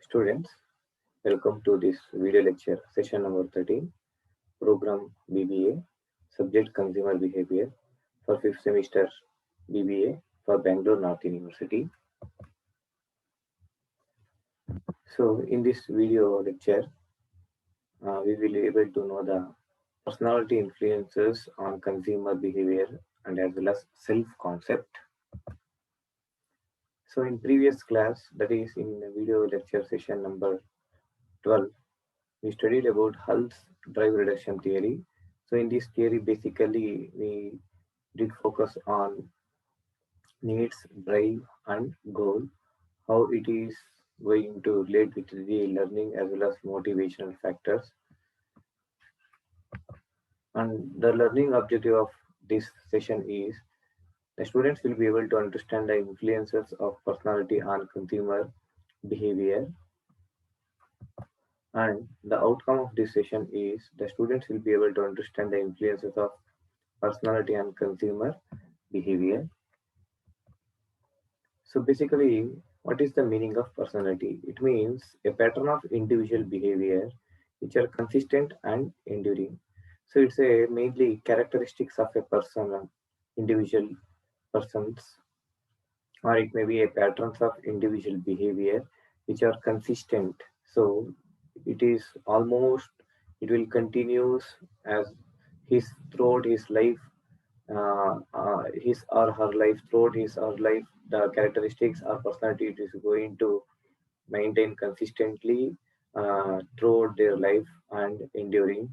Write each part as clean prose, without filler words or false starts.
Students, welcome to this video lecture, session number 13, program BBA, subject consumer behavior for 5th semester BBA for Bangalore North University. So, in this video lecture, we will be able to know the personality influences on consumer behavior and as well as self-concept. So, in previous class, that is in the video lecture session number 12, we studied about Hull's drive reduction theory. So in this theory, basically, we did focus on needs, drive, and goal, how it is going to relate with the learning as well as motivational factors. And the learning objective of this session is the students will be able to understand the influences of personality on consumer behavior. And the outcome of this session is the students will be able to understand the influences of personality and consumer behavior. So basically, what is the meaning of personality? It means a pattern of individual behavior which are consistent and enduring. So it's a mainly characteristics of a person, individual persons, or it may be a patterns of individual behavior which are consistent. So it is almost, it will continues as his throughout his life, his or her life, throughout his or life, the characteristics or personality it is going to maintain consistently throughout their life and enduring.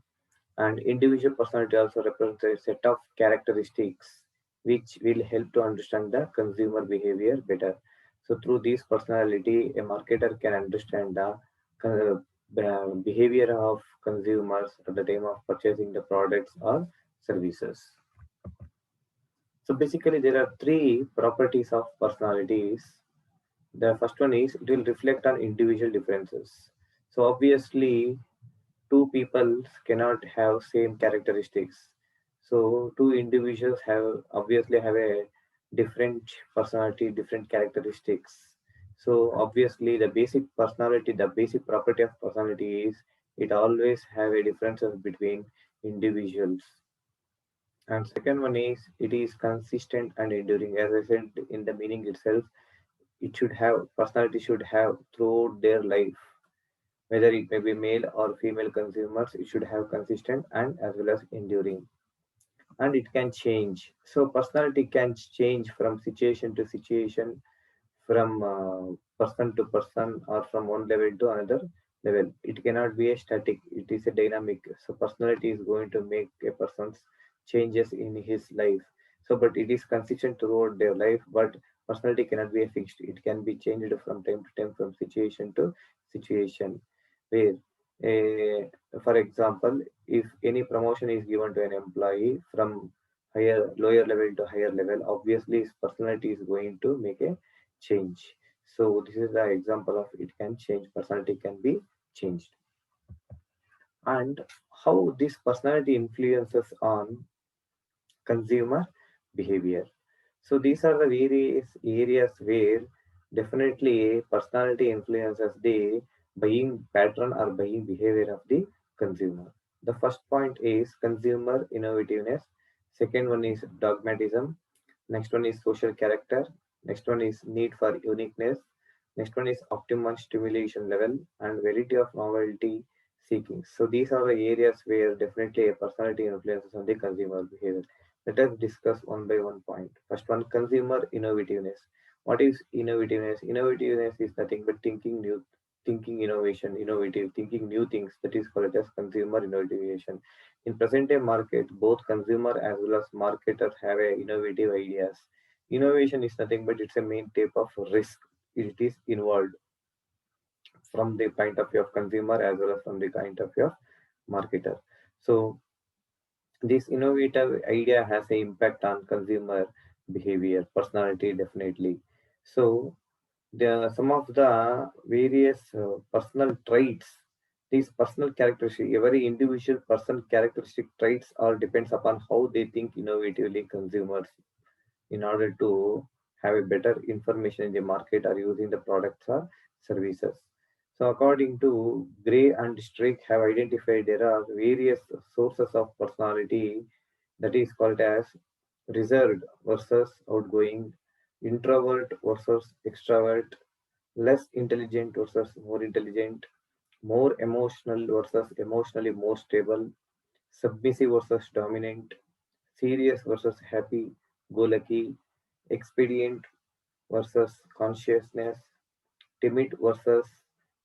And individual personality also represents a set of characteristics which will help to understand the consumer behavior better. So through this personality, a marketer can understand the behavior of consumers at the time of purchasing the products or services. So basically, there are three properties of personalities. The first one is it will reflect on individual differences. So obviously, two people cannot have same characteristics. So two individuals have obviously have a different personality, different characteristics. So obviously, the basic personality, the basic property of personality is it always have a differences between individuals. And second one is it is consistent and enduring. As I said in the meaning itself, it should have personality should have throughout their life, whether it may be male or female consumers, it should have consistent and as well as enduring. And it can change. So personality can change from situation to situation, from person to person, or from one level to another level. It cannot be a static, it is a dynamic. So personality is going to make a person's changes in his life. So but it is consistent throughout their life, but personality cannot be a fixed, it can be changed from time to time, from situation to situation. Where for example, if any promotion is given to an employee from higher lower level to higher level, obviously his personality is going to make a change. So this is the example of it can change, personality can be changed. And how this personality influences on consumer behavior. So these are the various areas where definitely personality influences the buying pattern or buying behavior of the consumer. The first point is consumer innovativeness. Second one is dogmatism. Next one is social character. Next one is need for uniqueness. Next one is optimum stimulation level and variety of novelty seeking. So these are the areas where definitely a personality influences on the consumer behavior. Let us discuss one by one point. First one, consumer innovativeness. What is innovativeness? Innovativeness is nothing but thinking new, thinking innovation, innovative, thinking new things. That is called as consumer innovation. In present day market, both consumer as well as marketers have a innovative ideas. Innovation is nothing but it's a main type of risk. It is involved from the point of view of consumer as well as from the point of view of marketer. So this innovative idea has an impact on consumer behavior, personality definitely. So the some of the various personal traits, these personal characteristics, every individual person characteristic traits all depends upon how they think innovatively consumers in order to have a better information in the market or using the products or services. So according to Gray and Strick have identified there are various sources of personality that is called as reserved versus outgoing, introvert versus extrovert, less intelligent versus more intelligent, more emotional versus emotionally more stable, submissive versus dominant, serious versus happy, go lucky, expedient versus consciousness, timid versus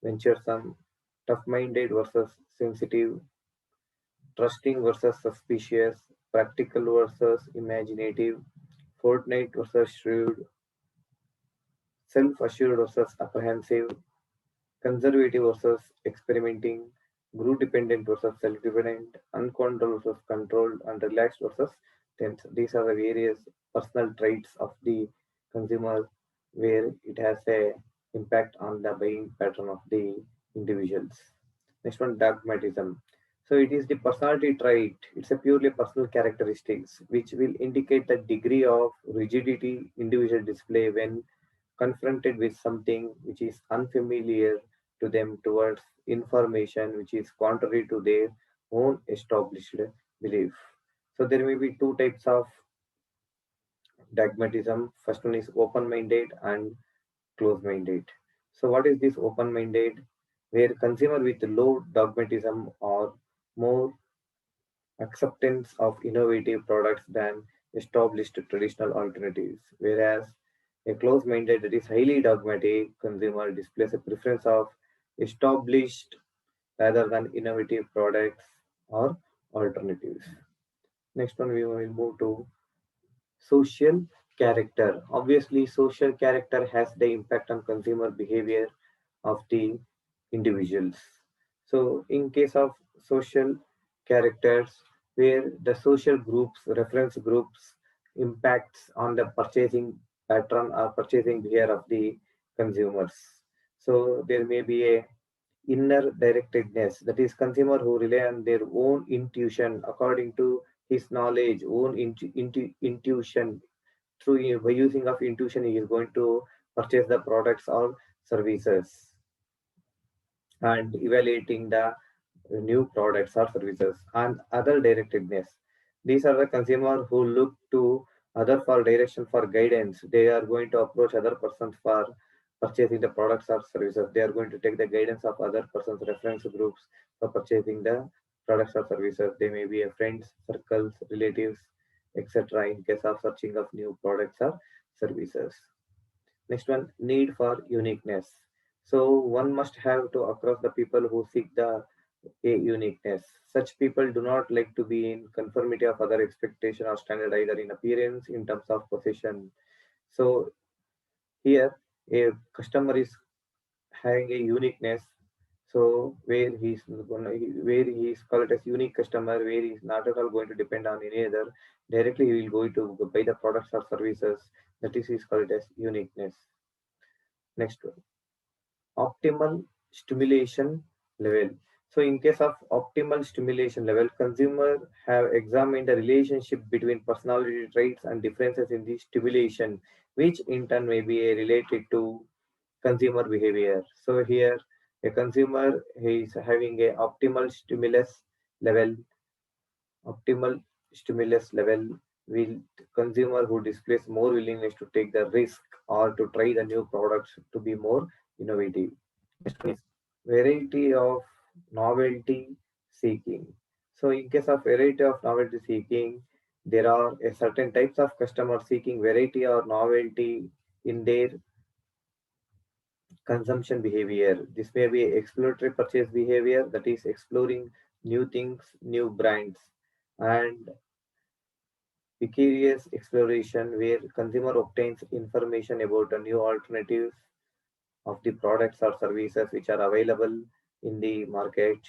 venturesome, tough minded versus sensitive, trusting versus suspicious, practical versus imaginative, forthright versus shrewd, self assured versus apprehensive, conservative versus experimenting, group dependent versus self dependent, uncontrolled versus controlled, and relaxed versus tense. These are the various personal traits of the consumer where it has a impact on the buying pattern of the individuals. Next one, dogmatism. So it is the personality trait. It's a purely personal characteristics which will indicate the degree of rigidity individual display when confronted with something which is unfamiliar to them towards information which is contrary to their own established belief. So there may be two types of dogmatism. First one is open-minded and close-minded. So what is this open-minded? Where consumer with low dogmatism or more acceptance of innovative products than established traditional alternatives, whereas a close minded, that is highly dogmatic consumer displays a preference of established rather than innovative products or alternatives. Next one, we will move to social character. Obviously, social character has the impact on consumer behavior of the individuals. So, in case of social characters, where the social groups, reference groups, impacts on the purchasing pattern or purchasing behavior of the consumers. So, there may be a inner directedness, that is consumer who rely on their own intuition according to his knowledge, own intuition. Through by using of intuition he is going to purchase the products or services and evaluating the new products or services. And other directedness, these are the consumer who look to other for direction for guidance. They are going to approach other persons for purchasing the products or services. They are going to take the guidance of other persons reference groups for purchasing the products or services. They may be a friends circles, relatives, etc. in case of searching of new products or services. Next one, need for uniqueness. So one must have to across the people who seek the a uniqueness. Such people do not like to be in conformity of other expectation or standard either in appearance, in terms of possession. So here a customer is having a uniqueness. So where he is called as unique customer, where he is not at all going to depend on any other. Directly he will go to buy the products or services. That is called as uniqueness. Next one, optimal stimulation level. So in case of optimal stimulation level, consumer have examined the relationship between personality traits and differences in the stimulation, which in turn may be related to consumer behavior. So here a consumer is having a level, optimal stimulus level will consumer who displays more willingness to take the risk or to try the new products to be more innovative. Next one is variety of novelty seeking. So in case of variety of novelty seeking, there are a certain types of customers seeking variety or novelty in their consumption behavior. This may be exploratory purchase behavior, that is exploring new things, new brands, and vicarious exploration where consumer obtains information about a new alternatives of the products or services which are available in the market,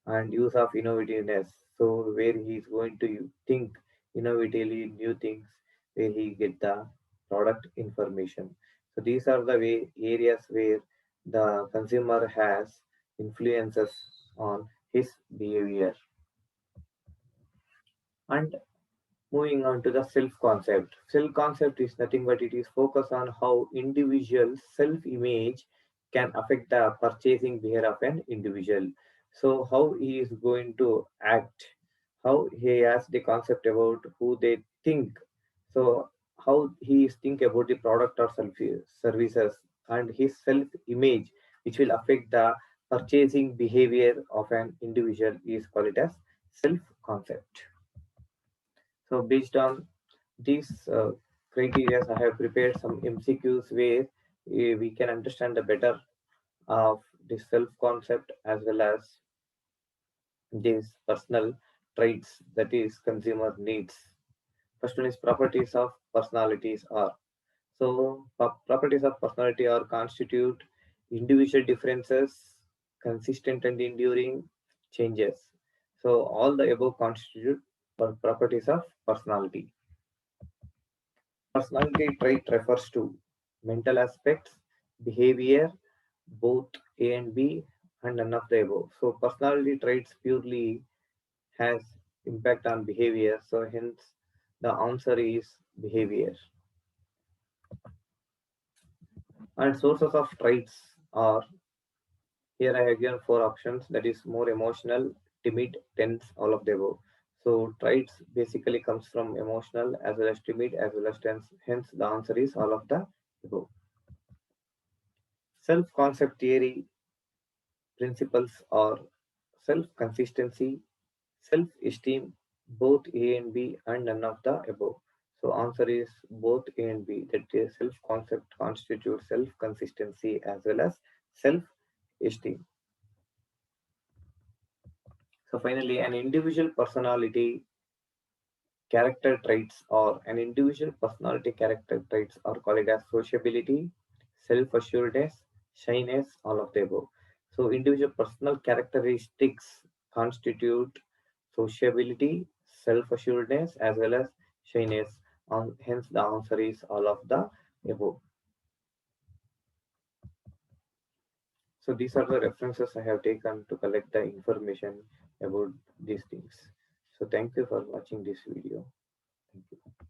and use of innovativeness. So where he is going to think innovatively new things, where he get the product information. So these are the way areas where the consumer has influences on his behavior. And moving on to the self concept. Self concept is nothing but it is focused on how individuals self image can affect the purchasing behavior of an individual. So how he is going to act, how he has the concept about who they think, so how he is think about the product or services, and his self image, which will affect the purchasing behavior of an individual, is called as self concept. So based on these criteria, I have prepared some MCQs where we can understand the better of the self concept as well as these personal traits, that is consumer needs. First one is properties of personalities are. So properties of personality are constitute individual differences, consistent and enduring changes. So all the above constitute properties of personality. Personality trait refers to mental aspects, behavior, both A and B, and none of the above. So personality traits purely has impact on behavior. So hence the answer is behavior. And sources of traits are, here I have given four options, that is more emotional, timid, tense, all of the above. So traits basically comes from emotional as well as timid as well as tense. Hence the answer is all of the above. Self concept theory principles are self consistency, self esteem, both A and B, and none of the above. So answer is both A and B. That is self concept constitutes self consistency as well as self esteem. So finally, an individual personality character traits or an individual personality character traits are called as sociability, self-assuredness, shyness, all of the above. So individual personal characteristics constitute sociability, self-assuredness, as well as shyness. Hence, the answer is all of the above. So these are the references I have taken to collect the information about these things. So thank you for watching this video. Thank you.